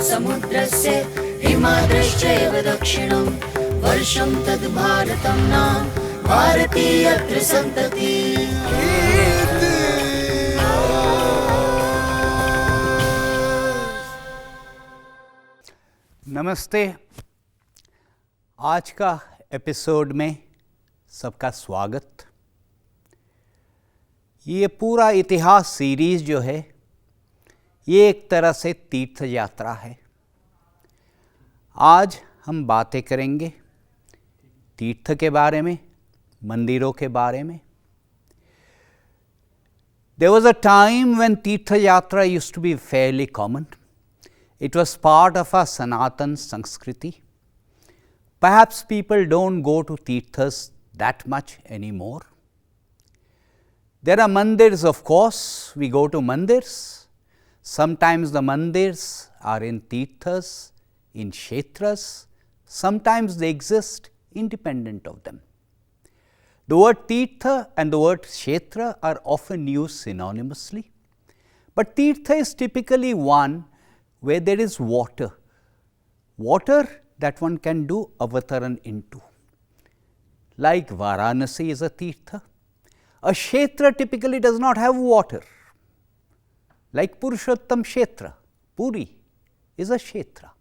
समुद्रस्य हिमाद्रश्चैव दक्षिणं वर्षं तद् भारतं नाम भारतीयत्र संतति। नमस्ते। आज का एपिसोड में सबका स्वागत। ये पूरा इतिहास सीरीज जो है ये एक तरह से तीर्थ यात्रा है। आज हम बातें करेंगे तीर्थ के बारे में, मंदिरों के बारे में। There was a time when Tirtha Yatra used to be fairly common. It was part of our Sanatan Sanskriti. Perhaps people don't go to Tirthas that much anymore. There are mandirs, of course, we go to mandirs. Sometimes the mandirs are in Tirthas, in Kshetras. Sometimes they exist independent of them. The word Tirtha and the word Kshetra are often used synonymously. But Tirtha is typically one where there is water. Water that one can do avataran into. Like Varanasi is a Tirtha. A Kshetra typically does not have water. Like Purushottam Kshetra, Puri is a Kshetra.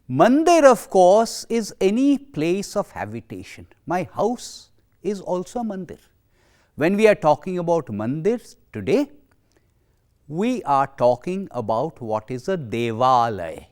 Mandir, of course, is any place of habitation. My house is also a mandir. When we are talking about mandirs today, we are talking about what is a Devalaya.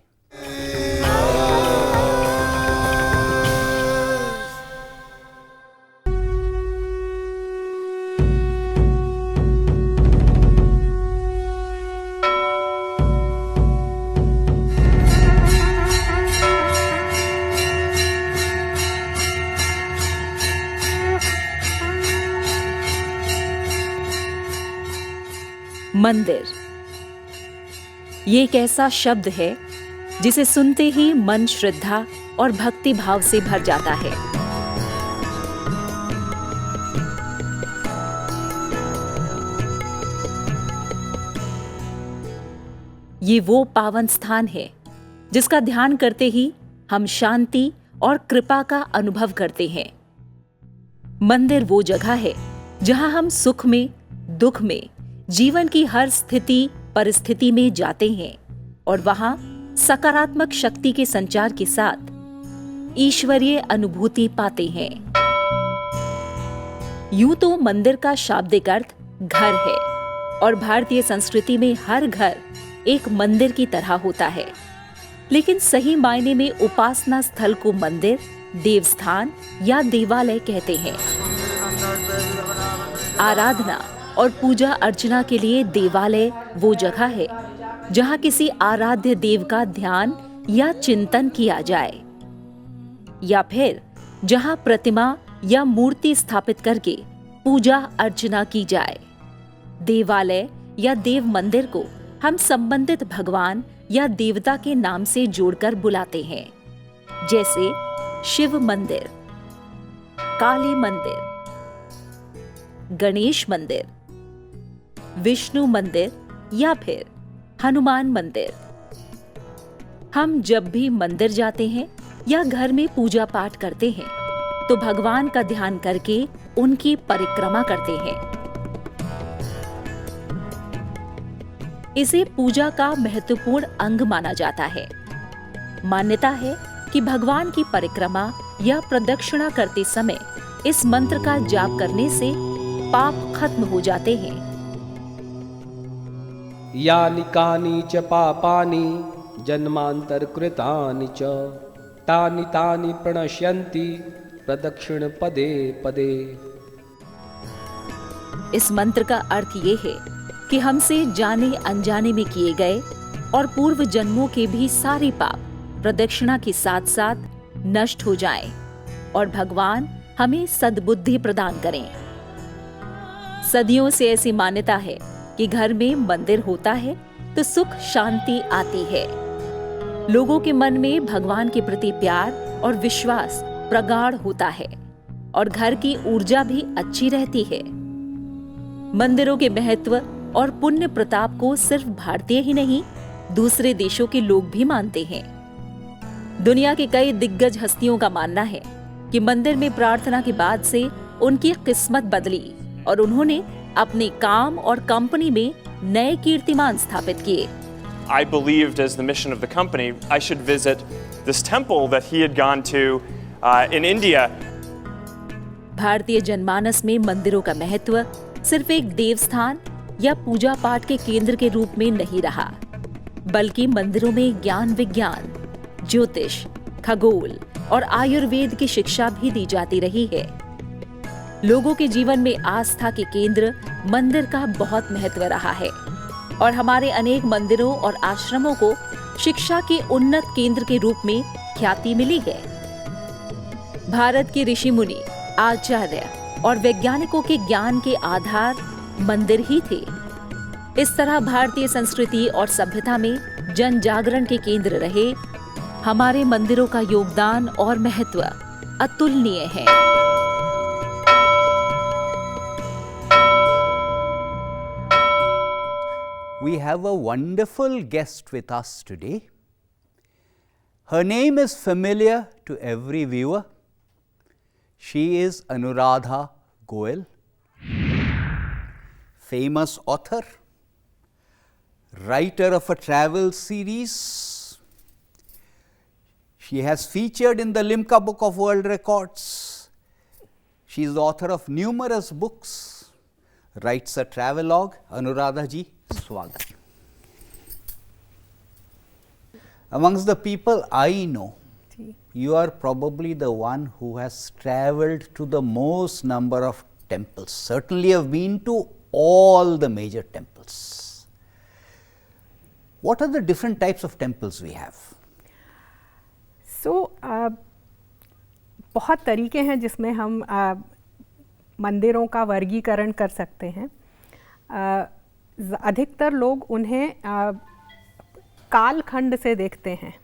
मंदिर ये एक ऐसा शब्द है जिसे सुनते ही मन श्रद्धा और भक्ति भाव से भर जाता है। ये वो पावन स्थान है जिसका ध्यान करते ही हम शांति और कृपा का अनुभव करते हैं। मंदिर वो जगह है जहां हम सुख में, दुख में, जीवन की हर स्थिति परिस्थिति में जाते हैं और वहां सकारात्मक शक्ति के संचार के साथ ईश्वरीय अनुभूति पाते हैं। यूं तो मंदिर का शाब्दिक अर्थ घर है और भारतीय संस्कृति में हर घर एक मंदिर की तरह होता है, लेकिन सही मायने में उपासना स्थल को मंदिर, देवस्थान या देवालय कहते हैं। आराधना और पूजा अर्चना के लिए देवालय वो जगह है जहां किसी आराध्य देव का ध्यान या चिंतन किया जाए, या फिर जहां प्रतिमा या मूर्ति स्थापित करके पूजा अर्चना की जाए। देवालय या देव मंदिर को हम संबंधित भगवान या देवता के नाम से जोड़कर बुलाते हैं, जैसे शिव मंदिर, काली मंदिर, गणेश मंदिर, विष्णु मंदिर या फिर हनुमान मंदिर। हम जब भी मंदिर जाते हैं या घर में पूजा पाठ करते हैं तो भगवान का ध्यान करके उनकी परिक्रमा करते हैं। इसे पूजा का महत्वपूर्ण अंग माना जाता है। मान्यता है कि भगवान की परिक्रमा या प्रदक्षिणा करते समय इस मंत्र का जाप करने से पाप खत्म हो जाते हैं। यानि कानि च पापानि जन्मांतर कृतानि च तानि तानि प्रणश्यन्ति प्रदक्षिण पदे पदे। इस मंत्र का अर्थ ये है कि हमसे जाने अनजाने में किए गए और पूर्व जन्मों के भी सारे पाप प्रदक्षिणा के साथ साथ नष्ट हो जाएं और भगवान हमें सद्बुद्धि प्रदान करें। सदियों से ऐसी मान्यता है कि घर में मंदिर होता है तो सुख शांति आती है। लोगों के मन में भगवान के प्रति प्यार और विश्वास प्रगाढ़ होता है और घर की ऊर्जा भी अच्छी रहती है। मंदिरों के महत्व और पुण्य प्रताप को सिर्फ भारतीय ही नहीं दूसरे देशों के लोग भी मानते हैं। दुनिया की कई दिग्गज हस्तियों का मानना है कि मंदिर में प्रार्थना के बाद से उनकी किस्मत बदली और उन्होंने अपने काम और कंपनी में नए कीर्तिमान स्थापित किए। I believed as the mission of the company, I should visit this temple that he had gone to in India. भारतीय जनमानस में मंदिरों का महत्व सिर्फ एक देवस्थान या पूजा पाठ के केंद्र के रूप में नहीं रहा, बल्कि मंदिरों में ज्ञान विज्ञान, ज्योतिष, खगोल और आयुर्वेद की शिक्षा भी दी जाती रही है। लोगों के जीवन में आस्था के केंद्र मंदिर का बहुत महत्व रहा है और हमारे अनेक मंदिरों और आश्रमों को शिक्षा के उन्नत केंद्र के रूप में ख्याति मिली है। भारत के ऋषि मुनि, आचार्य और वैज्ञानिकों के ज्ञान के आधार मंदिर ही थे। इस तरह भारतीय संस्कृति और सभ्यता में जन जागरण के केंद्र रहे हमारे मंदिरों का योगदान और महत्व अतुलनीय है। We have a wonderful guest with us today. Her name is familiar to every viewer. She is Anuradha Goel, famous author, writer of a travel series. She has featured in the Limca Book of World Records. She is the author of numerous books, writes a travelogue. Anuradha ji, स्वागत। Amongst the people I know, you are probably the one who has travelled to the most number of temples. Certainly have been to all the major temples. What are the different types of temples we have? So, बहुत तरीके हैं जिसमें हम मंदिरों का वर्गीकरण कर सकते हैं। अधिकतर लोग उन्हें कालखंड से देखते हैं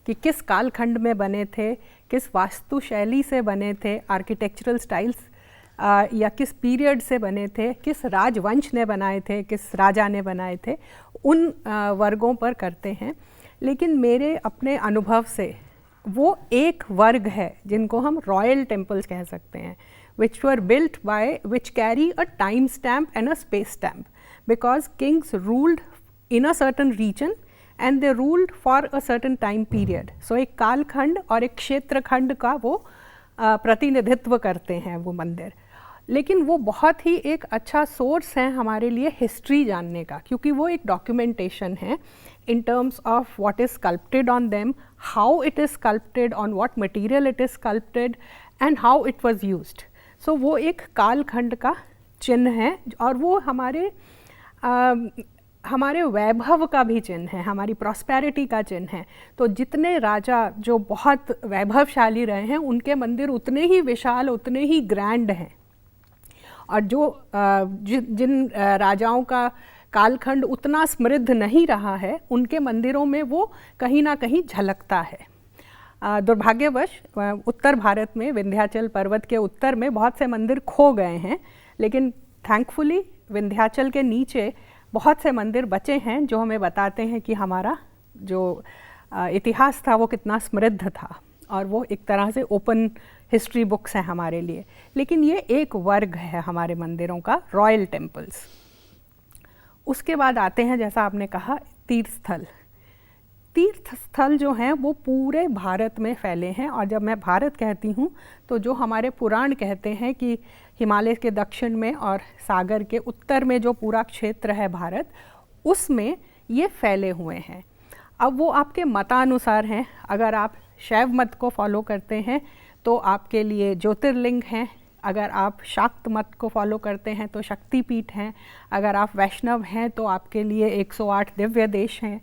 कि किस कालखंड में बने थे, किस वास्तु शैली से बने थे, आर्किटेक्चरल स्टाइल्स या किस पीरियड से बने थे, किस राजवंश ने बनाए थे, किस राजा ने बनाए थे, उन वर्गों पर करते हैं। लेकिन मेरे अपने अनुभव से वो एक वर्ग है जिनको हम रॉयल टेम्पल्स कह सकते हैं, which were built by, which carry a time stamp and a space stamp. Because kings ruled in a certain region and they ruled for a certain time period. So एक कालखंड और एक क्षेत्र खंड का वो प्रतिनिधित्व करते हैं वो मंदिर। लेकिन वो बहुत ही एक अच्छा सोर्स है हमारे लिए हिस्ट्री जानने का, क्योंकि वो एक डॉक्यूमेंटेशन है in terms of what is sculpted on them, how it is sculpted, on what material it is sculpted and how it was used. So वो एक कालखंड का चिन्ह है और वो हमारे वैभव का भी चिन्ह है, हमारी प्रॉस्पेरिटी का चिन्ह है। तो जितने राजा जो बहुत वैभवशाली रहे हैं उनके मंदिर उतने ही विशाल, उतने ही ग्रैंड हैं, और जो जिन राजाओं का कालखंड उतना समृद्ध नहीं रहा है उनके मंदिरों में वो कहीं ना कहीं झलकता है। दुर्भाग्यवश उत्तर भारत में विंध्याचल पर्वत के उत्तर में बहुत से मंदिर खो गए हैं, लेकिन थैंकफुली विंध्याचल के नीचे बहुत से मंदिर बचे हैं जो हमें बताते हैं कि हमारा जो इतिहास था वो कितना समृद्ध था, और वो एक तरह से ओपन हिस्ट्री बुक्स हैं हमारे लिए। लेकिन ये एक वर्ग है हमारे मंदिरों का, रॉयल टेम्पल्स। उसके बाद आते हैं, जैसा आपने कहा, तीर्थ स्थल। तीर्थ स्थल जो हैं वो पूरे भारत में फैले हैं, और जब मैं भारत कहती हूँ तो जो हमारे पुराण कहते हैं कि हिमालय के दक्षिण में और सागर के उत्तर में जो पूरा क्षेत्र है भारत, उसमें ये फैले हुए हैं। अब वो आपके मतानुसार हैं। अगर आप शैव मत को फॉलो करते हैं तो आपके लिए ज्योतिर्लिंग हैं, अगर आप शाक्त मत को फॉलो करते हैं तो शक्तिपीठ हैं, अगर आप वैष्णव हैं तो आपके लिए 108 दिव्य देश हैं।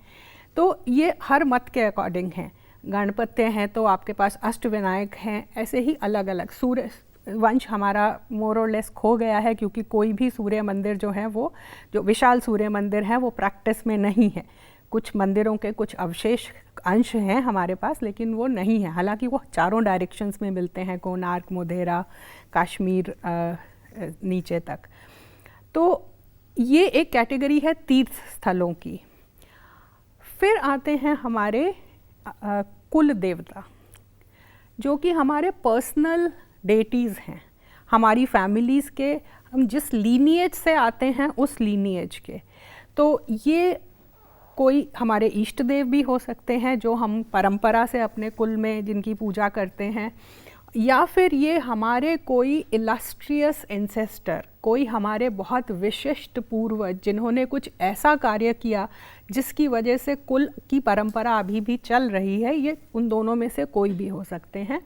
तो ये हर मत के अकॉर्डिंग हैं। गणपत्य हैं तो आपके पास अष्टविनायक हैं, ऐसे ही अलग अलग। सूर्य वंश हमारा मोर और लेस खो गया है, क्योंकि कोई भी सूर्य मंदिर जो है वो, जो विशाल सूर्य मंदिर हैं वो प्रैक्टिस में नहीं है। कुछ मंदिरों के कुछ अवशेष अंश हैं हमारे पास, लेकिन वो नहीं है। हालांकि वो चारों डायरेक्शंस में मिलते हैं, कोणार्क, मोढेरा, कश्मीर नीचे तक। तो ये एक कैटेगरी है तीर्थ स्थलों की। फिर आते हैं हमारे कुल देवता, जो कि हमारे पर्सनल डेटीज़ हैं, हमारी फैमिलीज़ के, हम जिस लीनिएज से आते हैं उस लीनिएज के। तो ये कोई हमारे इष्ट देव भी हो सकते हैं जो हम परंपरा से अपने कुल में जिनकी पूजा करते हैं, या फिर ये हमारे कोई इलस्ट्रियस एंसेस्टर, कोई हमारे बहुत विशिष्ट पूर्वज जिन्होंने कुछ ऐसा कार्य किया जिसकी वजह से कुल की परंपरा अभी भी चल रही है। ये उन दोनों में से कोई भी हो सकते हैं।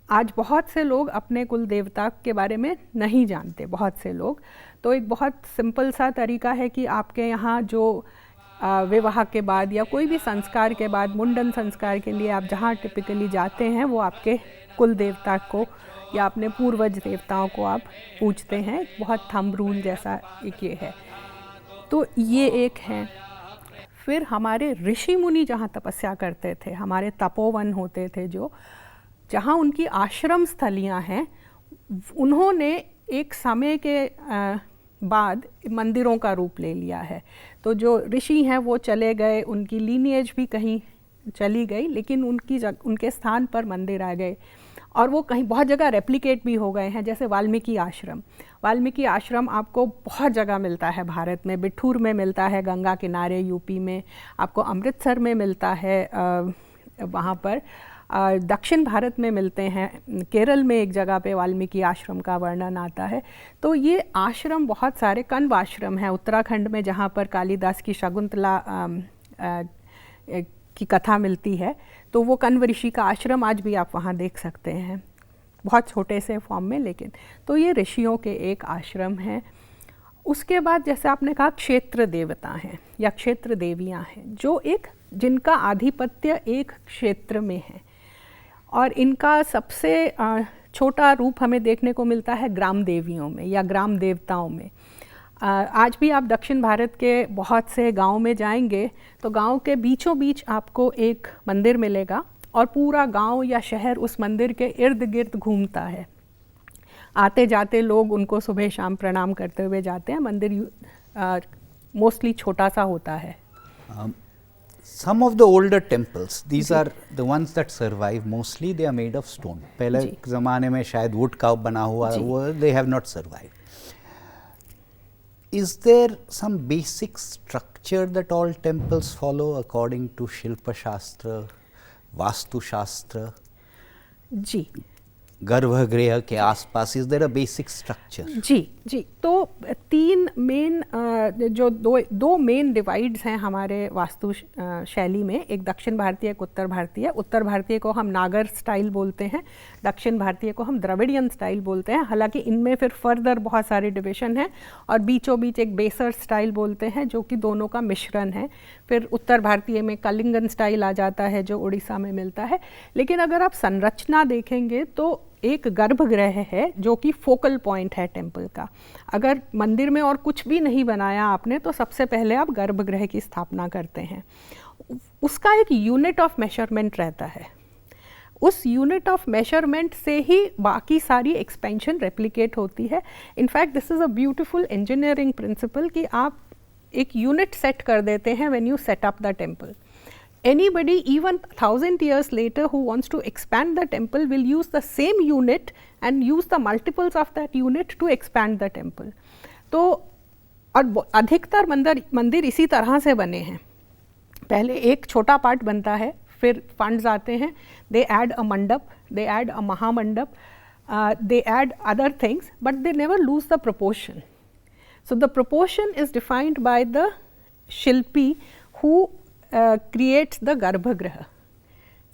आज बहुत से लोग अपने कुल देवता के बारे में नहीं जानते, बहुत से लोग। तो एक बहुत सिंपल सा तरीका है कि आपके यहाँ जो विवाह के बाद या कोई भी संस्कार के बाद, मुंडन संस्कार के लिए आप जहाँ टिपिकली जाते हैं, वो आपके कुल देवता को या अपने पूर्वज देवताओं को आप पूजते हैं। बहुत थंब रूल जैसा एक ये है। तो ये एक है। फिर हमारे ऋषि मुनि जहाँ तपस्या करते थे, हमारे तपोवन होते थे जो, जहाँ उनकी आश्रम स्थलियाँ हैं, उन्होंने एक समय के बाद मंदिरों का रूप ले लिया है। तो जो ऋषि हैं वो चले गए, उनकी लीनिएज भी कहीं चली गई, लेकिन उनके स्थान पर मंदिर आ गए और वो कहीं बहुत जगह रेप्लिकेट भी हो गए हैं। जैसे वाल्मीकि आश्रम, वाल्मीकि आश्रम आपको बहुत जगह मिलता है भारत में। बिठूर में मिलता है, गंगा किनारे यूपी में, आपको अमृतसर में मिलता है, वहाँ पर दक्षिण भारत में मिलते हैं, केरल में एक जगह पे वाल्मीकि आश्रम का वर्णन आता है। तो ये आश्रम बहुत सारे, कण्व आश्रम हैं उत्तराखंड में जहाँ पर कालिदास की शकुंतला की कथा मिलती है, तो वो कण्व ऋषि का आश्रम आज भी आप वहाँ देख सकते हैं, बहुत छोटे से फॉर्म में, लेकिन तो ये ऋषियों के एक आश्रम हैं। उसके बाद जैसे आपने कहा क्षेत्र देवता हैं या क्षेत्र देवियाँ हैं, जो एक जिनका आधिपत्य एक क्षेत्र में है, और इनका सबसे छोटा रूप हमें देखने को मिलता है ग्राम देवियों में या ग्राम देवताओं में। आज भी आप दक्षिण भारत के बहुत से गांव में जाएंगे तो गांव के बीचों बीच आपको एक मंदिर मिलेगा और पूरा गांव या शहर उस मंदिर के इर्द गिर्द घूमता है। आते जाते लोग उनको सुबह शाम प्रणाम करते हुए जाते हैं। मंदिर मोस्टली छोटा सा होता है। Some of the older temples, these are the ones that survive. Mostly they are made of stone. पहले ज़माने में शायद wood का बना हुआ वो, they have not survived. Is there some basic structure that all temples follow according to Shilpa Shastra, Vastu Shastra? जी, गर्भगृह के आसपास is there a basic structure? जी, तो तीन मेन जो दो मेन डिवाइड्स हैं हमारे वास्तु शैली में, एक दक्षिण भारतीय, एक उत्तर भारतीय। उत्तर भारतीय को हम नागर स्टाइल बोलते हैं, दक्षिण भारतीय को हम द्रविडियन स्टाइल बोलते हैं। हालांकि इनमें फिर फर्दर बहुत सारे डिविजन हैं, और बीचों बीच एक बेसर स्टाइल बोलते हैं जो कि दोनों का मिश्रण है। फिर उत्तर भारतीय में कलिंगन स्टाइल आ जाता है जो उड़ीसा में मिलता है। लेकिन अगर आप संरचना देखेंगे तो एक गर्भगृह है जो कि फोकल पॉइंट है टेम्पल का। अगर मंदिर में और कुछ भी नहीं बनाया आपने तो सबसे पहले आप गर्भगृह की स्थापना करते हैं। उसका एक यूनिट ऑफ मेजरमेंट रहता है, उस यूनिट ऑफ मेजरमेंट से ही बाकी सारी एक्सपेंशन रेप्लिकेट होती है। In fact this is a beautiful engineering principle कि आप एक यूनिट सेट कर देते हैं when you set up the temple. Anybody even 1000 years later who wants to expand the temple will use the same unit and use the multiples of that unit to expand the temple. तो और अधिकतर मंदिर इसी तरह से बने हैं। पहले एक छोटा पार्ट बनता है, फिर फंड्स आते हैं, they add a mandap, they add a महामंडप, they add other things, but they never lose the proportion. So the proportion is defined by the Shilpi who creates the गर्भगृह।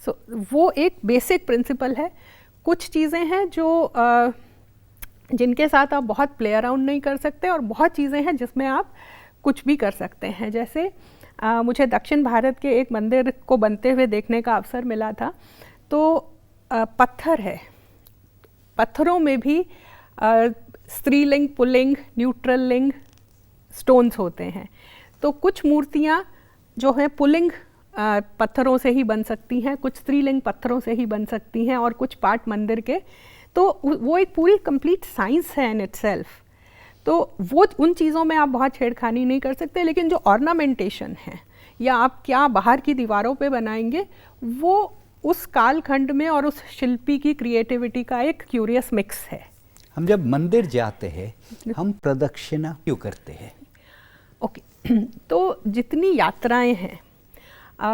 सो वो एक बेसिक प्रिंसिपल है। कुछ चीज़ें हैं जो जिनके साथ आप बहुत प्ले अराउंड नहीं कर सकते, और बहुत चीज़ें हैं जिसमें आप कुछ भी कर सकते हैं। जैसे मुझे दक्षिण भारत के एक मंदिर को बनते हुए देखने का अवसर मिला था। तो पत्थर है, पत्थरों में भी स्त्रीलिंग, पुल्लिंग, न्यूट्रल लिंग स्टोन्स होते हैं। तो कुछ मूर्तियाँ जो हैं पुल्लिंग पत्थरों से ही बन सकती हैं, कुछ स्त्रीलिंग पत्थरों से ही बन सकती हैं, और कुछ पार्ट मंदिर के। तो वो एक पूरी कंप्लीट साइंस है इन इटसेल्फ। तो वो उन चीज़ों में आप बहुत छेड़खानी नहीं कर सकते। लेकिन जो ऑर्नामेंटेशन है या आप क्या बाहर की दीवारों पे बनाएंगे, वो उस कालखंड में और उस शिल्पी की क्रिएटिविटी का एक क्यूरियस मिक्स है। हम जब मंदिर जाते हैं हम प्रदक्षिणा क्यों करते हैं? ओके तो जितनी यात्राएं हैं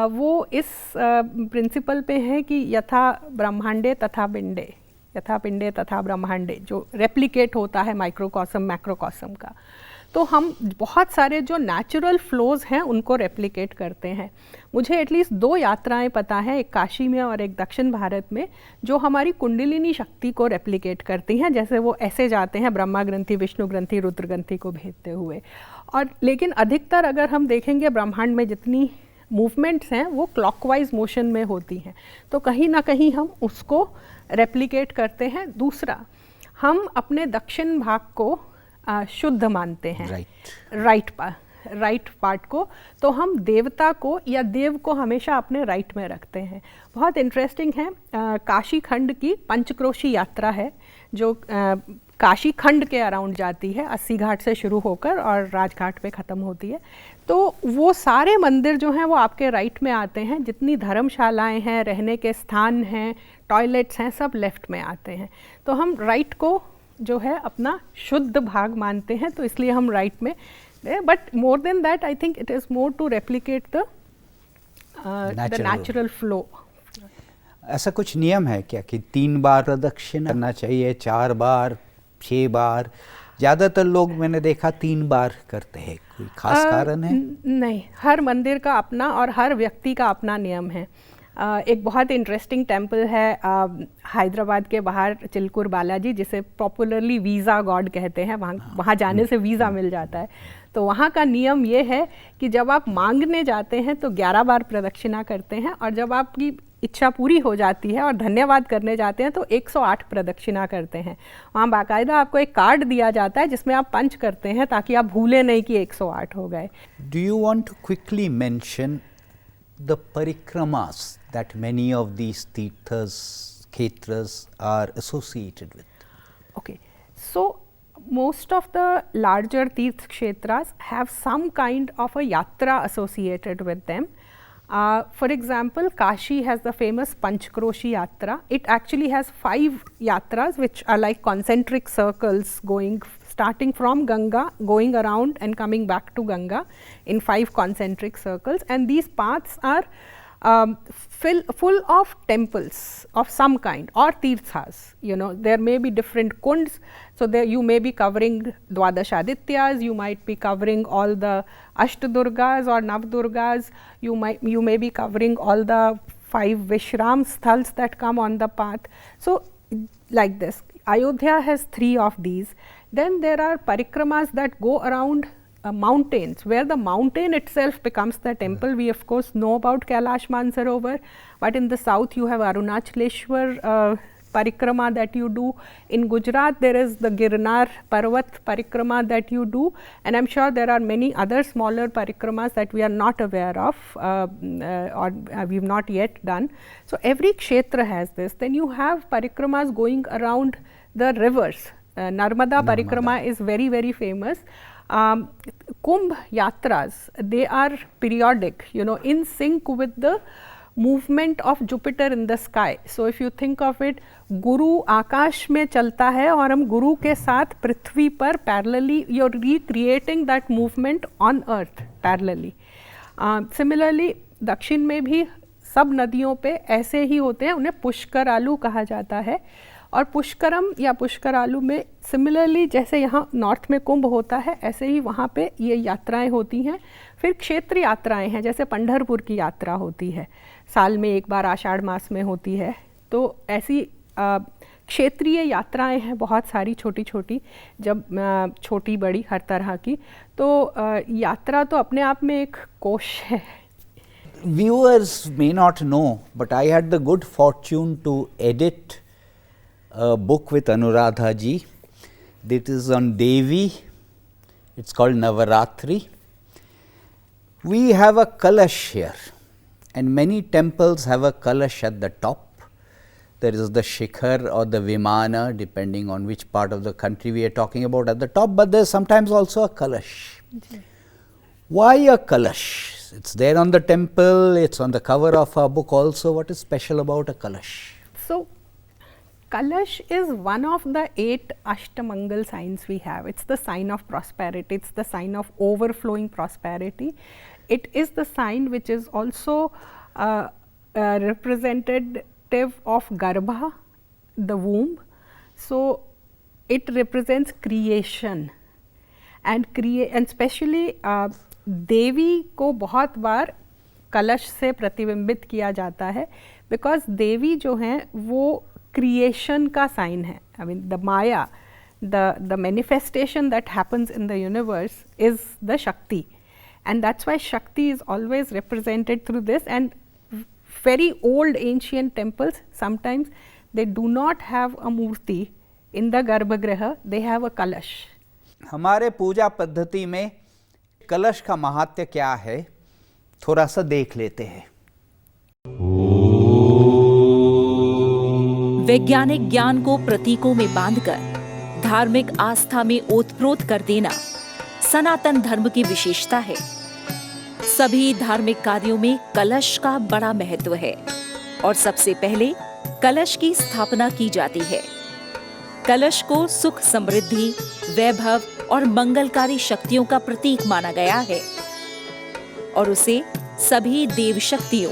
वो इस प्रिंसिपल पे है कि यथा ब्रह्मांडे तथा पिंडे, यथा पिंडे तथा ब्रह्मांडे, जो रेप्लिकेट होता है माइक्रोकॉस्म मैक्रोकॉस्म का। तो हम बहुत सारे जो नेचुरल फ्लोज हैं उनको रेप्लिकेट करते हैं। मुझे एटलीस्ट 2 यात्राएं पता है, एक काशी में और एक दक्षिण भारत में, जो हमारी कुंडलिनी शक्ति को रेप्लिकेट करती हैं। जैसे वो ऐसे जाते हैं ब्रह्मा ग्रंथि, विष्णु ग्रंथि, रुद्र ग्रंथि को भेजते हुए। और लेकिन अधिकतर अगर हम देखेंगे ब्रह्मांड में जितनी मूवमेंट्स हैं वो क्लॉकवाइज मोशन में होती हैं, तो कहीं ना कहीं हम उसको रेप्लिकेट करते हैं। दूसरा, हम अपने दक्षिण भाग को शुद्ध मानते हैं, राइट पार्ट को, तो हम देवता को या देव को हमेशा अपने राइट में रखते हैं। बहुत इंटरेस्टिंग है, काशी खंड की पंचक्रोशी यात्रा है जो काशी खंड के अराउंड जाती है, 80 घाट से शुरू होकर और राजघाट पे ख़त्म होती है। तो वो सारे मंदिर जो हैं वो आपके राइट में आते हैं। जितनी धर्मशालाएं हैं, रहने के स्थान हैं, टॉयलेट्स हैं, सब लेफ्ट में आते हैं। तो हम राइट को जो है अपना शुद्ध भाग मानते हैं, तो इसलिए हम राइट में। But more than that I think it is more to replicate the natural flow. ऐसा कुछ नियम है क्या कि 3 बार प्रदक्षिण करना चाहिए, 4 बार, 6 बार? ज़्यादातर लोग मैंने देखा 3 बार करते हैं। कोई खास कारण है? नहीं, हर मंदिर का अपना और हर व्यक्ति का अपना नियम है। एक बहुत इंटरेस्टिंग टेम्पल है हैदराबाद के बाहर, चिलकुर बालाजी, जिसे पॉपुलरली वीज़ा गॉड कहते हैं। वहाँ जाने से वीज़ा मिल जाता है। तो वहाँ का नियम ये है कि जब आप मांगने जाते हैं तो 11 बार प्रदक्षिणा करते हैं, और जब आपकी इच्छा पूरी हो जाती है और धन्यवाद करने जाते हैं तो 108 प्रदक्षिणा करते हैं। वहाँ बाकायदा आपको एक कार्ड दिया जाता है जिसमें आप पंच करते हैं ताकि आप भूलें नहीं कि 108 हो गए। Do you want to quickly mention the parikramas that many of these tirthas, kshetras are associated with? Okay, so most of the larger tirth kshetras have some kind of a yatra associated with them. For example, Kashi has the famous Panchkroshi Yatra. It actually has 5 yatras which are like concentric circles going starting from Ganga, going around and coming back to Ganga in 5 concentric circles, and these paths are full of temples of some kind or tirthas. You know, there may be different kunds, so there you may be covering Dwadashadityas, you might be covering all the Ashtadurgas or Navdurgas, you may be covering all the 5 Vishram sthals that come on the path. So like this, Ayodhya has 3 of these. Then there are parikramas that go around mountains, where the mountain itself becomes the temple. We of course know about Kailash Mansarovar, but in the south you have Arunachaleshwar parikrama that you do. In Gujarat there is the Girnar Parvat parikrama that you do, and I'm sure there are many other smaller parikramas that we are not aware of or we've not yet done. So every kshetra has this. Then you have parikramas going around the rivers. Narmada Parikrama is very, very famous. Kumbh Yatras, they are periodic, you know, in sync with the movement of Jupiter in the sky. So if you think of it, गुरु आकाश में चलता है और हम गुरु के साथ पृथ्वी पर parallelly, you're recreating that movement on earth parallelly. Similarly, दक्षिण में भी सब नदियों पे ऐसे ही होते हैं, उन्हें पुष्करालु कहा जाता है। और पुष्करम या पुष्करालु में सिमिलरली जैसे यहाँ नॉर्थ में कुंभ होता है, ऐसे ही वहाँ पे ये यात्राएं होती हैं। फिर क्षेत्र यात्राएं हैं, जैसे पंढरपुर की यात्रा होती है, साल में एक बार आषाढ़ मास में होती है। तो ऐसी क्षेत्रीय यात्राएं हैं बहुत सारी, छोटी छोटी, जब छोटी बड़ी हर तरह की। तो यात्रा तो अपने आप में एक कोश है। Viewers may not know, but I had the good fortune to edit a book with Anuradha ji. It is on Devi. It's called Navaratri. We have a kalash here, and many temples have a kalash at the top. There is the shikhar or the vimana, depending on which part of the country we are talking about, at the top, but there is sometimes also a kalash. Why a kalash? It's there on the temple, it's on the cover of our book also. What is special about a Kalash? So, Kalash is one of the 8 Ashtamangal signs we have. It's the sign of prosperity, it's the sign of overflowing prosperity. It is the sign which is also representative of Garbha, the womb. So, it represents creation and especially देवी को बहुत बार कलश से प्रतिबिंबित किया जाता है, because देवी जो हैं वो क्रिएशन का साइन है. I mean the Maya, the manifestation that happens in the universe is the शक्ति, एंड दैट्स व्हाई शक्ति is always represented through this. And very old ancient temples, sometimes they do not have a murti in the garbhagriha, they have a kalash. हमारे पूजा पद्धति में कलश का महात्म्य क्या है, थोड़ा सा देख लेते हैं. वैज्ञानिक ज्ञान को प्रतीकों में बांधकर धार्मिक आस्था में ओतप्रोत कर देना सनातन धर्म की विशेषता है. सभी धार्मिक कार्यों में कलश का बड़ा महत्व है और सबसे पहले कलश की स्थापना की जाती है. कलश को सुख, समृद्धि, वैभव और मंगलकारी शक्तियों का प्रतीक माना गया है और उसे सभी देव शक्तियों,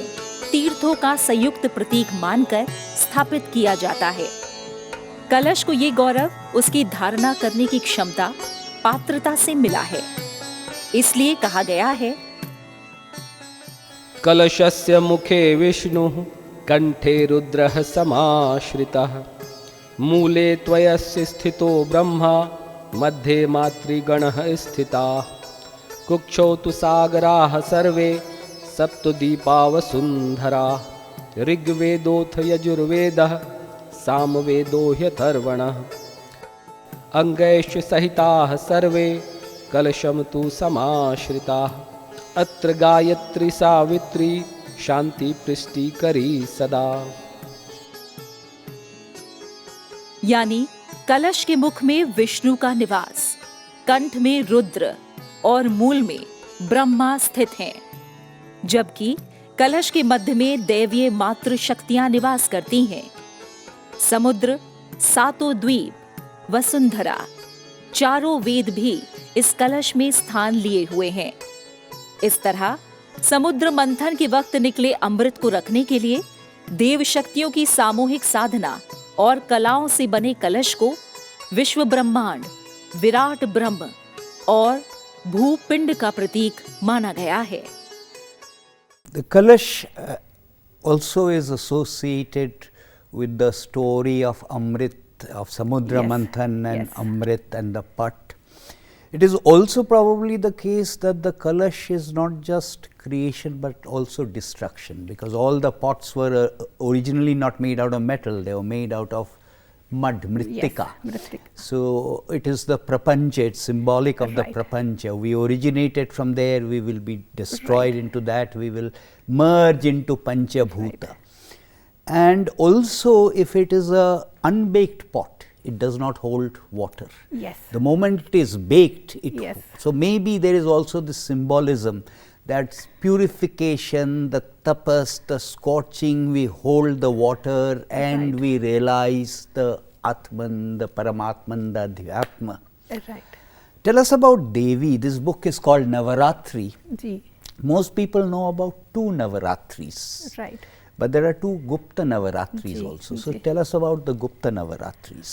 तीर्थों का संयुक्त प्रतीक मानकर स्थापित किया जाता है. कलश को ये गौरव उसकी धारणा करने की क्षमता, पात्रता से मिला है. इसलिए कहा गया है, कलशस्य मुखे विष्णुः कंठे रुद्रः समाश्रितः मूले त्वयस्य स्थितो ब्रह्मा मध्ये मातृगणः स्थिताः कुक्षौ तु सागराः सर्वे सप्तदीपा वसुन्धराः ऋग्वेदोऽथ यजुर्वेदः सामवेदो ह्यथर्वणः अंगैश्च सहिताः सर्वे कलशं तु समाश्रिताः अत्र गायत्री सावित्री शांति पृष्टिकरी सदा. यानी कलश के मुख में विष्णु का निवास, कंठ में रुद्र और मूल में ब्रह्मा स्थित हैं, जबकि कलश के मध्य में दैवीय मातृ शक्तियां निवास करती हैं. समुद्र, सातों द्वीप, वसुंधरा, चारों वेद भी इस कलश में स्थान लिए हुए हैं. इस तरह समुद्र मंथन के वक्त निकले अमृत को रखने के लिए देव शक्तियों की सामूहिक साधना और कलाओं से बने कलश को विश्व ब्रह्मांड, विराट ब्रह्म और भूपिंड का प्रतीक माना गया है. The Kalash also is associated with the story of Amrit, of Samudra Manthan and Amrit and the Pat. It is also probably the case that the Kalash is not just creation but also destruction, because all the pots were originally not made out of metal, they were made out of mud, mrittika. So it is the prapancha, it's symbolic of the prapancha. We originated from there, we will be destroyed into that, we will merge into pancha bhuta. And also if it is a unbaked pot, it does not hold water. Yes. The moment it is baked, it so maybe there is also this symbolism that purification, the tapas, the scorching, we hold the water and we realize the Atman, the Paramatman, the Adhyatma. Right. Tell us about Devi. This book is called Navaratri. Ji. Most people know about 2 Navaratris. Right. But there are 2 Gupta Navaratris also. So tell us about the Gupta Navaratris.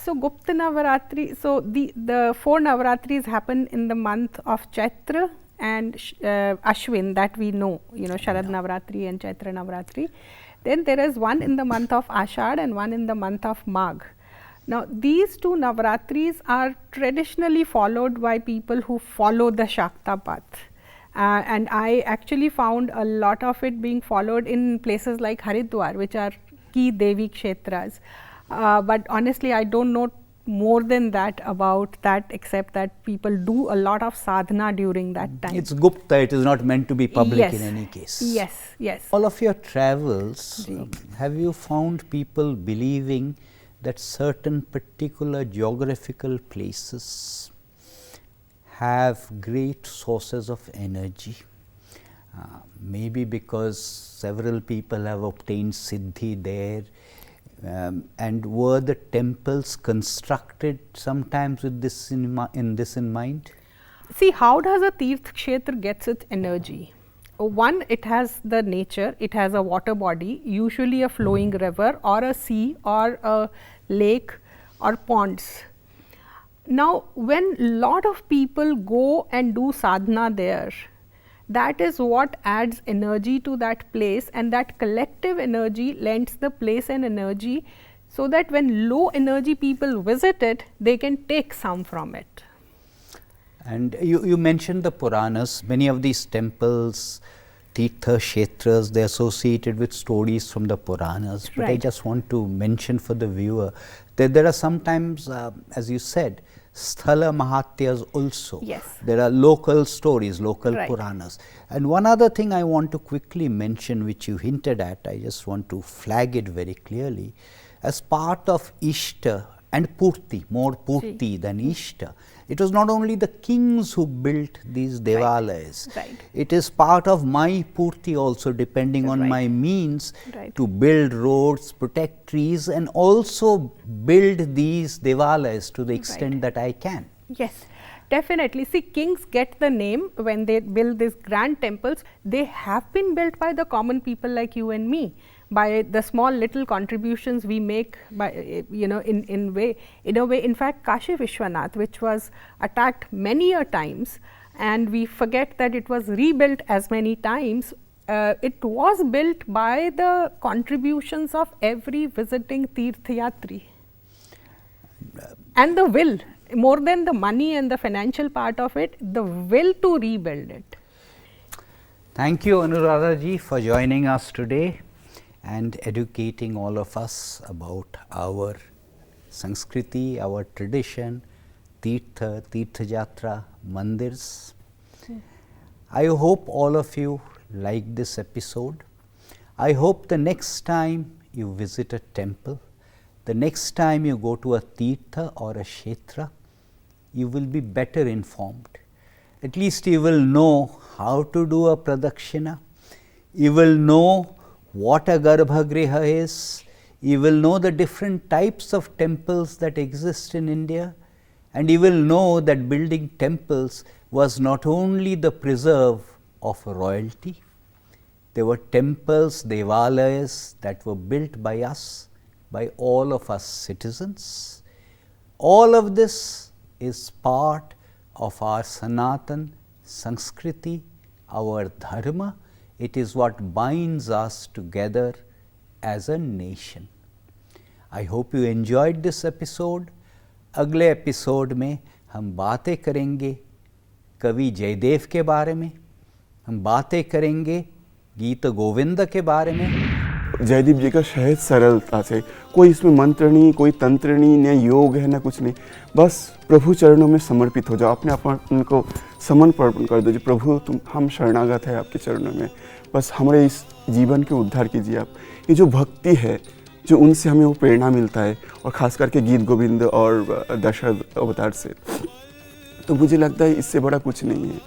So Gupta Navaratri, so the 4 Navaratris happen in the month of Chaitra and Ashwin, that we know, Sharad Navaratri and Chaitra Navaratri. Then there is one in the month of Ashad and one in the month of Magh. Now these 2 Navaratris are traditionally followed by people who follow the Shakta path. And I actually found a lot of it being followed in places like Haridwar, which are key Devi Kshetras. But honestly, I don't know more than that about that, except that people do a lot of sadhana during that time. It's Gupta, it is not meant to be public in any case. Yes. All of your travels, have you found people believing that certain particular geographical places have great sources of energy? Maybe because several people have obtained siddhi there. And were the temples constructed sometimes with this in mind? See, how does a Tirth Kshetra gets its energy? One, it has the nature, it has a water body, usually a flowing river or a sea or a lake or ponds. Now, when lot of people go and do sadhana there, that is what adds energy to that place, and that collective energy lends the place an energy, so that when low energy people visit it, they can take some from it. And you mentioned the Puranas. Many of these temples, Tirtha Kshetras, they are associated with stories from the Puranas. But I just want to mention for the viewer that there are sometimes, as you said, Sthala Mahatyas also. Yes. There are local stories, local Puranas. And one other thing I want to quickly mention, which you hinted at, I just want to flag it very clearly. As part of Ishta and Purti, more Purti than Ishta, it was not only the kings who built these devalayas. It is part of my Purti also, depending on my means, to build roads, protect trees, and also build these devalayas to the extent that I can. Yes, definitely. See, kings get the name when they build these grand temples. They have been built by the common people like you and me, by the small little contributions we make, by in a way. In fact, Kashi Vishwanath, which was attacked many a times, and we forget that it was rebuilt as many times, it was built by the contributions of every visiting Tirthayatri. And the will, more than the money and the financial part of it, the will to rebuild it. Thank you, Anuradha ji, for joining us today and educating all of us about our Sanskriti, our tradition, Tirtha Jatra, Mandirs. I hope all of you liked this episode. I hope the next time you visit a temple, the next time you go to a Tirtha or a Kshetra, you will be better informed. At least you will know how to do a Pradakshina, you will know what a Garbhagriha is, you will know the different types of temples that exist in India, and you will know that building temples was not only the preserve of royalty, there were temples, devalayas that were built by us, by all of us citizens. All of this is part of our Sanatan Sanskriti, our Dharma. It is what binds us together as a nation. I hope you enjoyed this episode. अगले episode में हम बातें करेंगे कवि जयदेव के बारे में, हम बातें करेंगे गीत गोविंद के बारे में। जयदीप जी का सहज सरलता से, कोई इसमें मंत्र नहीं, कोई तंत्र नहीं, न योग है, न कुछ नहीं, बस प्रभु चरणों में समर्पित हो जाओ, अपने आप उनको समर्पण कर दो जी, प्रभु तुम हम शरणागत है आपके चरणों में, बस हमारे इस जीवन के उद्धार कीजिए आप। ये जो भक्ति है, जो उनसे हमें वो प्रेरणा मिलता है, और ख़ास करके गीत गोविंद और दशरथ अवतार से, तो मुझे लगता है इससे बड़ा कुछ नहीं है।